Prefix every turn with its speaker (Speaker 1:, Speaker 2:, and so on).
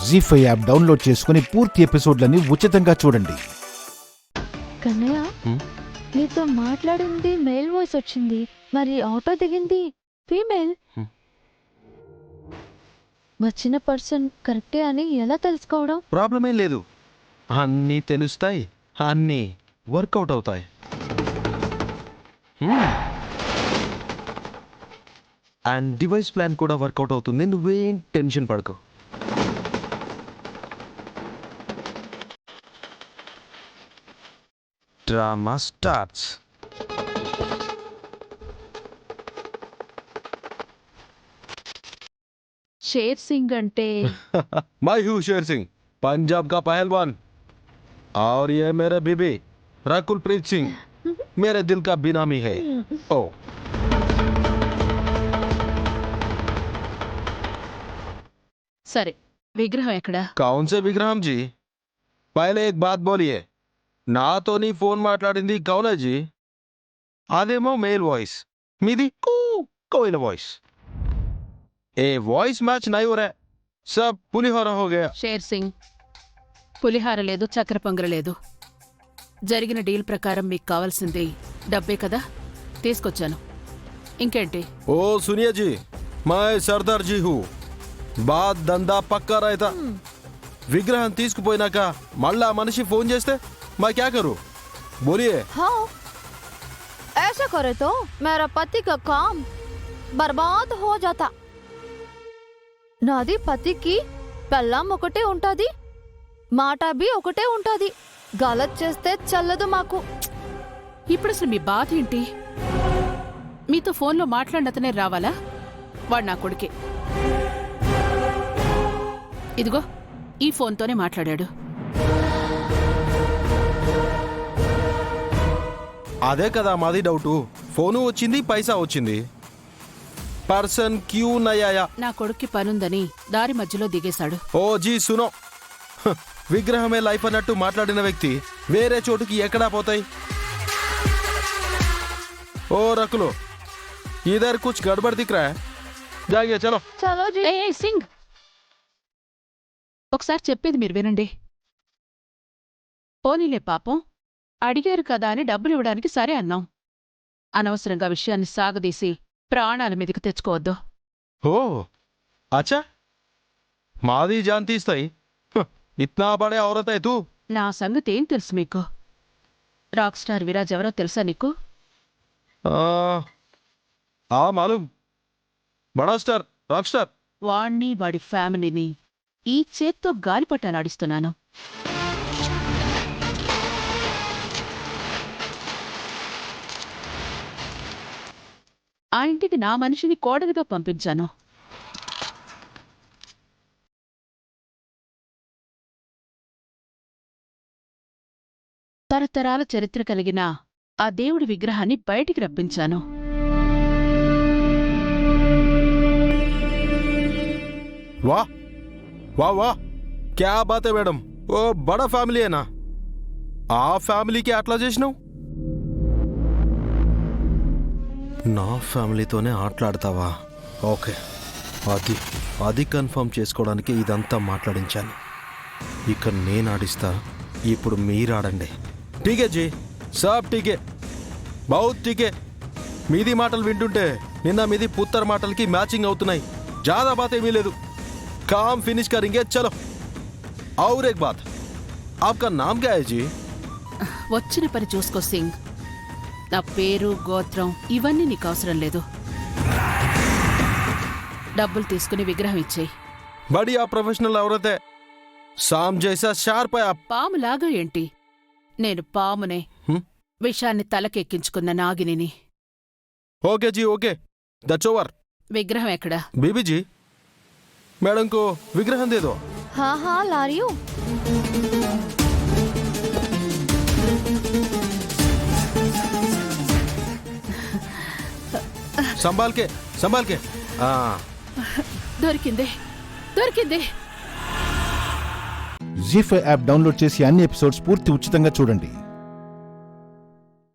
Speaker 1: జీ5 app download చేసుకుని పూర్తి ఎపిసోడ్లని ఉచితంగా చూడండి.
Speaker 2: కన్నయ్య, నీతో మాట్లాడింది మేల్ వాయిస్ వచ్చింది, మరి ఆటో దిగింది ఫీమేల్. వచ్చిన పర్సన్ కరెక్టే అని ఎలా తెలుసుకోవడం?
Speaker 3: ప్రాబ్లం ఏం లేదు, అన్నీ తెలుస్తాయి, అన్నీ వర్కౌట్ అవుతాయి. అండ్ డివైస్ ప్లాన్ కూడా వర్కౌట్ అవుతుంది, నువ్వేం టెన్షన్ పడకు. Drama starts.
Speaker 2: షేర్ సింగ్ అంటే
Speaker 3: मैं हूँ शेर सिंह, पंजाब का पहलवान, और ये मेरे बीबी रकुलप्रीत सिंह, मेरे दिल का बेनामी है. ओ
Speaker 2: సరే, విగ్రహం ఎక్కడా?
Speaker 3: कौन से विक्रम जी? पहले एक बात बोलिए, నాతోని ఫోన్ మాట్లాడింది కౌన్ है जी? అదేమో మేల్ వాయిస్, మీది కోయిల వాయిస్. ఏ వాయిస్ మ్యాచ్ नहीं हो रहा है, सब పులిహోర हो गया.
Speaker 4: షేర్ సింగ్, పులిహార లేదు, చక్కెర పొంగర లేదు. జరిగిన డీల్ ప్రకారం మీకు కావాల్సింది డబ్బే కదా, తీసుకొచ్చాను. ఇంకేంటి?
Speaker 3: ओ सुनिए जी, मैं सरदार जी हूँ, బాత్ దందా పక్కా రైతా. విగ్రహం తీసుకుపోయినాక మళ్ళా మనిషి ఫోన్ చేస్తే మా క్యా కరు? బోలియే.
Speaker 2: हाँ, ऐसा करे तो मेरा पति का काम बर्बाद हो जाता. నాది పతికి పెళ్ళాం ఒకటే ఉంటాది, మాట బి ఒకటే ఉంటాది. గలత్ చేస్తే చల్లదు మాకు.
Speaker 4: ఇప్పుడు అసలు మీ బాధ ఏంటి? మీతో ఫోన్లో మాట్లాడినతనే రావాలా? వాడు నా కొడుకే. ఇదిగో ఈ ఫోన్తోనే మాట్లాడాడు.
Speaker 3: అదే కదా మాది డౌటు, ఫోను వచ్చింది, పైసా వచ్చింది, పర్సన్ క్యూ నయాయా.
Speaker 4: నా కొడుక్కి పనుందని దారి మధ్యలో దిగేశాడు.
Speaker 3: ఓ జీ సునో, విగ్రహమే లైఫ్ అన్నట్టు మాట్లాడిన వ్యక్తి వేరే చోటుకి ఎక్కడా పోతాయి? ఓ రకులు, ఇదర్ కుచ్ గడబడ్ దిక్ రా హై, జాగే చలో.
Speaker 2: చలో జీ.
Speaker 4: ఏ సింగ్, ఒకసారి చెప్పేది మీరు వినండి. పోనీలే పాపం, అడిగారు కదా అని డబ్బులు ఇవ్వడానికి సరే అన్నాం. అనవసరంగా విషయాన్ని సాగదీసి ప్రాణాల మీదకి తెచ్చుకోవద్దు.
Speaker 3: ఓ అచ్చా, మాది జాన్ తీస్తాయి, ఇత్నా బడే ఔరత్ హై తూ.
Speaker 4: నా సంగతి ఏం తెలుసు మీకు? రాక్ స్టార్ విరాజ్ ఎవరో తెలుసా నీకు?
Speaker 3: మాలూమ్, బడా స్టార్, రాక్ స్టార్.
Speaker 4: వాణ్ణి వాడి ఫ్యామిలీని ఈ చేత్తో గాలిపటాలాడిస్తున్నాను. ఆ ఇంటికి నా మనిషిని కోడలిగా పంపించాను. తరతరాల చరిత్ర కలిగిన ఆ దేవుడి విగ్రహాన్ని బయటికి రప్పించాను.
Speaker 3: वाह वाह वाह, क्या बात है मैडम, वो बड़ा ఫ్యామిలీ है ना, ఆ ఫ్యామిలీకి అట్లా చేసినావు? నా ఫ్యామిలీతోనే ఆటలాడతావా? ఓకే, అది అది కన్ఫర్మ్ చేసుకోవడానికి ఇదంతా మాట్లాడించాను. ఇక నేను ఆడిస్తా, ఇప్పుడు మీరు ఆడండి. ఠీకే జీ, సాబ్ ఠీకే, బహుత్ ఠీకే. మీది మాటలు వింటుంటే నిన్న మీది పుత్తర్ మాటలకి మ్యాచింగ్ అవుతున్నాయి. ज़्यादा बात ఏమీ లేదు, काम फिनिश करेंगे, चलो. और एक बात, आपका नाम क्या है जी?
Speaker 4: వచ్చిన పని చూసుకో సింగ్. నా పేరు, గోత్రం ఇవన్నీ నీకు అవసరం లేదు. డబ్బులు తీసుకుని విగ్రహం ఇచ్చేయి.
Speaker 3: बढ़िया प्रोफेशनल औरत है, शाम जैसा शार्प है आप.
Speaker 4: పాములాగా ఏంటి? నేను పామునే, విషాన్ని తలకెక్కించుకున్న నాగిని.
Speaker 3: ओके जी, ओके, दट्स ओवर.
Speaker 4: విగ్రహం ఎక్కడా?
Speaker 3: बीबी जी, मैडम को विग्रह दे दो.
Speaker 2: हाँ हाँ, ला रही हूँ.
Speaker 3: संभाल के, संभाल के.
Speaker 4: దొరికింది, దొరికింది.
Speaker 1: జీ5 యాప్ డౌన్లోడ్ చేసి అన్ని ఎపిసోడ్స్ పూర్తి ఉచితంగా చూడండి.